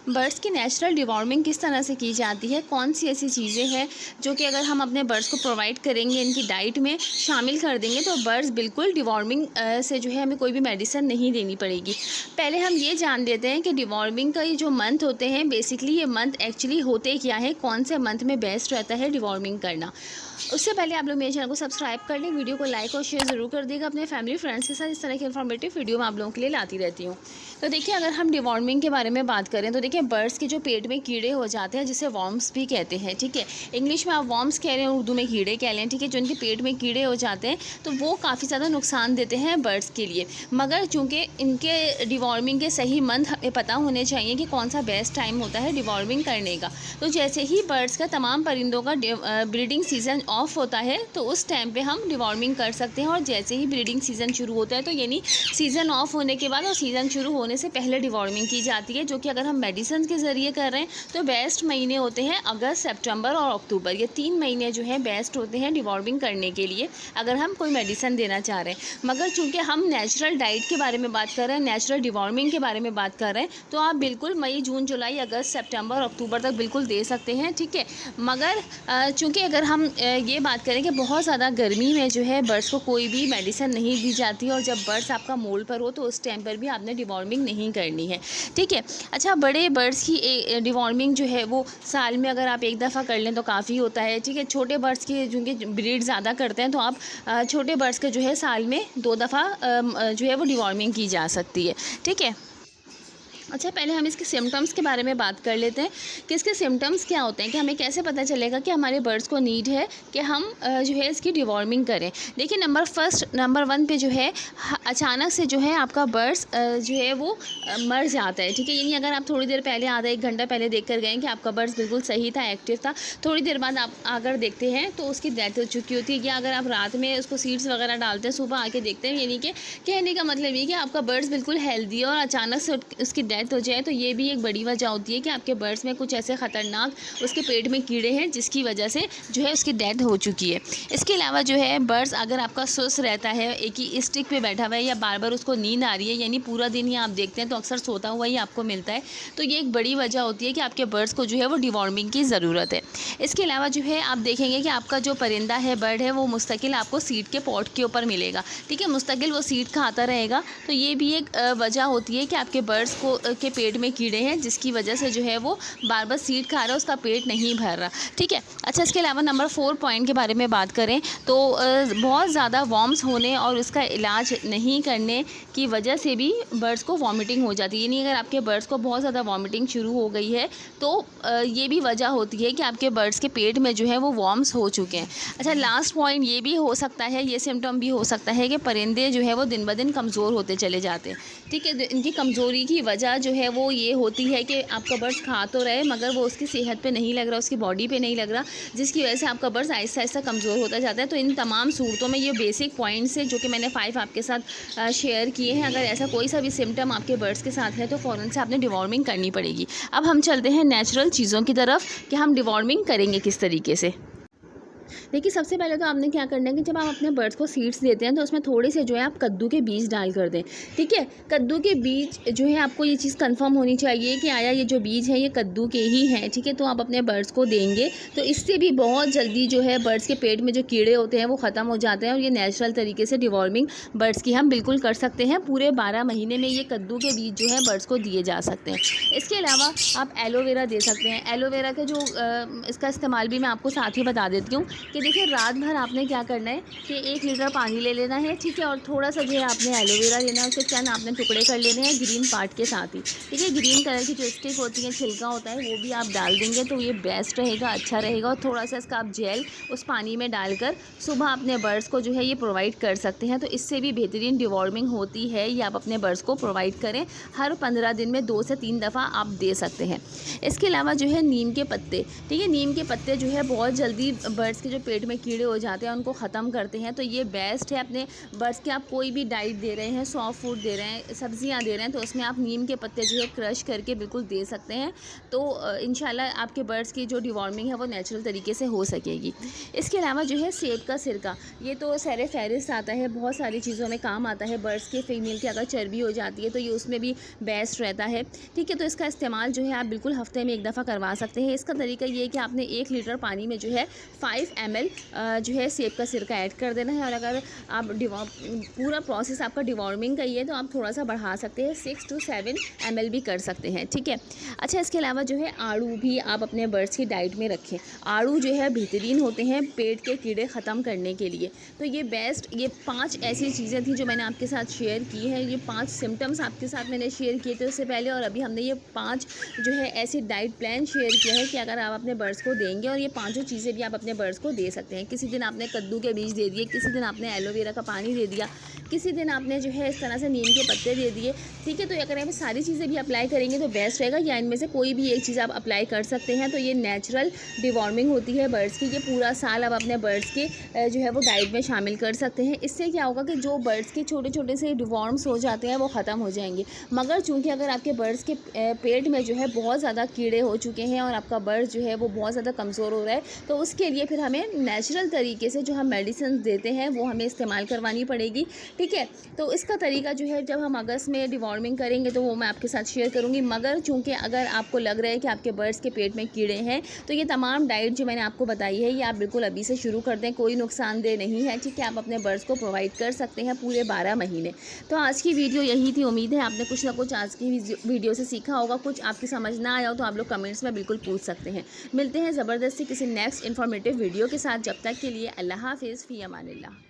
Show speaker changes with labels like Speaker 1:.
Speaker 1: Birds की natural deworming किस तरह से की जाती है, कौन सी ऐसी चीज़ें हैं जो कि अगर हम अपने बर्ड्स को प्रोवाइड करेंगे, इनकी डाइट में शामिल कर देंगे तो बर्ड्स बिल्कुल डिवॉर्मिंग से जो है हमें कोई भी मेडिसिन नहीं देनी पड़ेगी। पहले हम ये जान लेते हैं कि डिवॉर्मिंग का ये जो मंथ होते हैं, बेसिकली ये मंथ एक्चुअली होते क्या है, कौन से मंथ में बेस्ट रहता है डिवॉर्मिंग करना। उससे पहले आप लोग मेरे चैनल को सब्सक्राइब कर लें, वीडियो को लाइक और शेयर ज़रूर कर देगा अपने फैमिली फ्रेंड्स के साथ। इस तरह की इन्फॉर्मेटिव वीडियो मैं आप लोगों के लिए लाती रहती हूँ। तो देखिए, अगर हम डिवॉर्मिंग के बारे में बात करें तो देखिए, बर्ड्स के जो पेट में कीड़े हो जाते हैं जिसे वॉर्म्स भी कहते हैं, ठीक है। इंग्लिश में आप वॉर्म्स कह रहे हैं, उर्दू में कीड़े कह लें, ठीक है। जो इनके पेट में कीड़े हो जाते हैं तो वो काफ़ी ज़्यादा नुकसान देते हैं बर्ड्स के लिए। मगर चूँकि इनके डिवॉर्मिंग के सही मंथ हमें पता होने चाहिए कि कौन सा बेस्ट टाइम होता है डिवॉर्मिंग करने का। तो जैसे ही बर्ड्स का, तमाम परिंदों का ब्रीडिंग सीज़न ऑफ होता है तो उस टाइम पे हम डिवॉर्मिंग कर सकते हैं। और जैसे ही ब्रीडिंग सीज़न शुरू होता है, तो यानी सीज़न ऑफ होने के बाद और सीज़न शुरू होने से पहले डिवॉर्मिंग की जाती है, जो कि अगर हम मेडिसिन के ज़रिए कर रहे हैं तो बेस्ट महीने होते हैं अगस्त, सितंबर और अक्टूबर। ये 3 महीने जो हैं बेस्ट होते हैं डिवॉर्मिंग करने के लिए, अगर हम कोई मेडिसिन देना चाह रहे हैं। मगर चूँकि हम नेचुरल डाइट के बारे में बात कर रहे हैं, नेचुरल डिवॉर्मिंग के बारे में बात कर रहे हैं, तो आप बिल्कुल मई, जून, जुलाई, अगस्त, सितंबर और अक्टूबर तक बिल्कुल दे सकते हैं, ठीक है। मगर चूँकि अगर हम ये बात करें कि बहुत ज़्यादा गर्मी में जो है बर्ड्स को कोई भी मेडिसिन नहीं दी जाती, और जब बर्ड्स आपका मोल पर हो तो उस टाइम पर भी आपने डिवॉर्मिंग नहीं करनी है, ठीक है। अच्छा, बड़े बर्ड्स की डिवॉर्मिंग जो है वो साल में अगर आप एक दफ़ा कर लें तो काफ़ी होता है, ठीक है। छोटे बर्ड्स की जिनके ब्रीड ज़्यादा करते हैं तो आप छोटे बर्ड्स के जो है साल में 2 दफ़ा जो है वो डिवॉर्मिंग की जा सकती है, ठीक है। अच्छा, पहले हम इसके सिम्टम्स के बारे में बात कर लेते हैं कि इसके सिम्टम्स क्या होते हैं, कि हमें कैसे पता चलेगा कि हमारे बर्ड्स को नीड है कि हम जो है इसकी डिवॉर्मिंग करें। देखिए, नंबर 1 पे जो है अचानक से जो है आपका बर्ड्स जो है वो मर जाता है, ठीक है। यानी अगर आप थोड़ी देर पहले, आधा 1 घंटा पहले देख कर गए कि आपका बर्ड्स बिल्कुल सही था, एक्टिव था, थोड़ी देर बाद आप अगर देखते हैं तो उसकी डेथ हो चुकी होती है। या अगर आप रात में उसको सीड्स वगैरह डालते हैं, सुबह आके देखते हैं, यानी कि कहने का मतलब ये कि आपका बर्ड्स बिल्कुल हेल्दी है और अचानक से उसकी डेथ हो जाए, तो ये भी एक बड़ी वजह होती है कि आपके बर्ड्स में कुछ ऐसे ख़तरनाक उसके पेट में कीड़े हैं जिसकी वजह से जो है उसकी डेथ हो चुकी है। इसके अलावा जो है बर्ड्स, अगर आपका सुस्त रहता है, एक ही स्टिक पे बैठा हुआ है, या बार बार उसको नींद आ रही है, यानी पूरा दिन ही आप देखते हैं तो अक्सर सोता हुआ ही आपको मिलता है, तो ये एक बड़ी वजह होती है कि आपके बर्ड्स को जो है वो डिवॉर्मिंग की ज़रूरत है। इसके अलावा जो है आप देखेंगे कि आपका जो परिंदा है, बर्ड है, वो मुस्तकिल आपको सीड के पॉट के ऊपर मिलेगा, ठीक है। मुस्तकिल वो सीड खाता रहेगा, तो ये भी एक वजह होती है कि आपके बर्ड्स को के पेट में कीड़े हैं जिसकी वजह से जो है वो बार बार सीड खा रहा है, उसका पेट नहीं भर रहा, ठीक है। अच्छा, इसके अलावा नंबर 4 पॉइंट के बारे में बात करें तो बहुत ज़्यादा वॉर्म्स होने और उसका इलाज नहीं करने की वजह से भी बर्ड्स को वॉमिटिंग हो जाती है। यानी अगर आपके बर्ड्स को बहुत ज़्यादा वॉमिटिंग शुरू हो गई है तो ये भी वजह होती है कि आपके बर्ड्स के पेट में जो है वो वॉर्म्स हो चुके हैं। अच्छा, लास्ट पॉइंट ये भी हो सकता है, ये सिम्टम भी हो सकता है कि परिंदे जो है वो दिन ब दिन कमज़ोर होते चले जाते हैं, ठीक है। इनकी कमज़ोरी की वजह जो है वो ये होती है कि आपका बर्ड्स खा तो रहे मगर वो उसकी सेहत पे नहीं लग रहा, उसकी बॉडी पे नहीं लग रहा, जिसकी वजह से आपका बर्ड्स आहिस्ता आहिस्ता कमज़ोर होता जाता है। तो इन तमाम सूरतों में ये बेसिक पॉइंट्स हैं जो कि मैंने 5 आपके साथ शेयर किए हैं। अगर ऐसा कोई सा भी सिम्टम आपके बर्ड्स के साथ है तो फ़ौरन से आपने डिवॉर्मिंग करनी पड़ेगी। अब हम चलते हैं नेचुरल चीज़ों की तरफ कि हम डिवॉर्मिंग करेंगे किस तरीके से। देखिए, सबसे पहले तो आपने क्या करना है कि जब आप अपने बर्ड्स को सीड्स देते हैं तो उसमें थोड़े से जो है आप कद्दू के बीज डाल कर दें, ठीक है। कद्दू के बीज जो है आपको ये चीज़ कंफर्म होनी चाहिए कि आया ये जो बीज है ये कद्दू के ही हैं, ठीक है। तो आप अपने बर्ड्स को देंगे तो इससे भी बहुत जल्दी जो है बर्ड्स के पेट में जो कीड़े होते हैं वो ख़त्म हो जाते हैं, और ये नेचुरल तरीके से डिवॉर्मिंग बर्ड्स की हम बिल्कुल कर सकते हैं। पूरे 12 महीने में ये कद्दू के बीज जो है बर्ड्स को दिए जा सकते हैं। इसके अलावा आप एलोवेरा दे सकते हैं। एलोवेरा के जो इसका इस्तेमाल भी मैं आपको साथ ही बता देती हूँ कि देखिए, रात भर आपने क्या करना है कि 1 लीटर पानी ले लेना है, ठीक है। और थोड़ा सा जो है आपने एलोवेरा लेना है, उसके चंद आपने टुकड़े कर लेने हैं ग्रीन पार्ट के साथ ही, ठीक है। ग्रीन कलर की जो स्टिक होती है, छिलका होता है, वो भी आप डाल देंगे तो ये बेस्ट रहेगा, अच्छा रहेगा। और थोड़ा सा इसका आप जेल उस पानी में डालकर सुबह अपने बर्ड्स को जो है ये प्रोवाइड कर सकते हैं, तो इससे भी बेहतरीन डिवॉर्मिंग होती है। ये आप अपने बर्ड्स को प्रोवाइड करें, हर 15 दिन में 2 से 3 दफ़ा आप दे सकते हैं। इसके अलावा जो है नीम के पत्ते, ठीक है। नीम के पत्ते जो है बहुत जल्दी बर्ड्स के जो पेट में कीड़े हो जाते हैं उनको ख़त्म करते हैं। तो ये बेस्ट है अपने बर्ड्स के। आप कोई भी डाइट दे रहे हैं, सॉफ्ट फूड दे रहे हैं, सब्जियां दे रहे हैं, तो उसमें आप नीम के पत्ते जो है क्रश करके बिल्कुल दे सकते हैं। तो इंशाल्लाह आपके बर्ड्स की जो डिवॉर्मिंग है वो नेचुरल तरीके से हो सकेगी। इसके अलावा जो है सेब का सिरका, ये तो सैर फहरिस्त आता है, बहुत सारी चीज़ों में काम आता है। बर्ड्स के फीमेल की अगर चर्बी हो जाती है तो ये उसमें भी बेस्ट रहता है। ठीक है, तो इसका इस्तेमाल जो है आप बिल्कुल हफ्ते में एक दफ़ा करवा सकते हैं। इसका तरीका ये है कि आपने 1 लीटर पानी में जो है 5 ml जो है सेब का सिरका ऐड कर देना है। और अगर आप पूरा प्रोसेस आपका डिवॉर्मिंग का ही है तो आप थोड़ा सा बढ़ा सकते हैं, 6 to 7 ml भी कर सकते हैं। ठीक है, अच्छा इसके अलावा जो है आड़ू भी आप अपने बर्ड्स की डाइट में रखें। आड़ू जो है बेहतरीन होते हैं पेट के कीड़े ख़त्म करने के लिए। तो ये बेस्ट, ये 5 ऐसी चीज़ें थी जो मैंने आपके साथ शेयर की है। ये 5 सिम्टम्स आपके साथ मैंने शेयर किए थे उससे पहले, और अभी हमने ये 5 जो है ऐसी डाइट प्लान शेयर किया है कि अगर आप अपने बर्ड्स को देंगे, और ये 5 चीज़ें भी आप अपने बर्ड्स को दे सकते हैं। किसी दिन आपने कद्दू के बीज दे दिए, किसी दिन आपने एलोवेरा का पानी दे दिया, किसी दिन आपने जो है इस तरह से नीम के पत्ते दे दिए। ठीक है, तो अगर आप सारी चीज़ें भी अप्लाई करेंगे तो बेस्ट रहेगा, या इनमें से कोई भी एक चीज़ आप अप्लाई कर सकते हैं। तो ये नेचुरल डिवॉर्मिंग होती है बर्ड्स की। ये पूरा साल आप अपने बर्ड्स के जो है वो डाइट में शामिल कर सकते हैं। इससे क्या होगा कि जो बर्ड्स के छोटे छोटे से डिवॉर्म्स हो जाते हैं वो ख़त्म हो जाएंगे। मगर चूँकि अगर आपके बर्ड्स के पेट में जो है बहुत ज़्यादा कीड़े हो चुके हैं और आपका बर्ड जो है वो बहुत ज़्यादा कमज़ोर हो रहा है, तो उसके लिए फिर हमें नेचुरल तरीके से जो हम मेडिसिन देते हैं वो हमें इस्तेमाल करवानी पड़ेगी। ठीक है, तो इसका तरीका जो है जब हम अगस्त में डिवॉर्मिंग करेंगे तो वो मैं आपके साथ शेयर करूँगी। मगर चूँकि अगर आपको लग रहा है कि आपके बर्ड्स के पेट में कीड़े हैं, तो ये तमाम डाइट जो मैंने आपको बताई है ये आप बिल्कुल अभी से शुरू कर दें, कोई नुकसानदेह नहीं है। ठीक है, आप अपने बर्ड्स को प्रोवाइड कर सकते हैं पूरे 12 महीने। तो आज की वीडियो यही थी। उम्मीद है आपने कुछ ना कुछ आज की वीडियो से सीखा होगा। कुछ आपकी समझ ना आया हो तो आप लोग कमेंट्स में बिल्कुल पूछ सकते हैं। मिलते हैं ज़बरदस्ती किसी नेक्स्ट इन्फॉर्मेटिव वीडियो के साथ। जब तक के लिए अल्लाह हाफिज़, फ़ी अमानिल्लाह।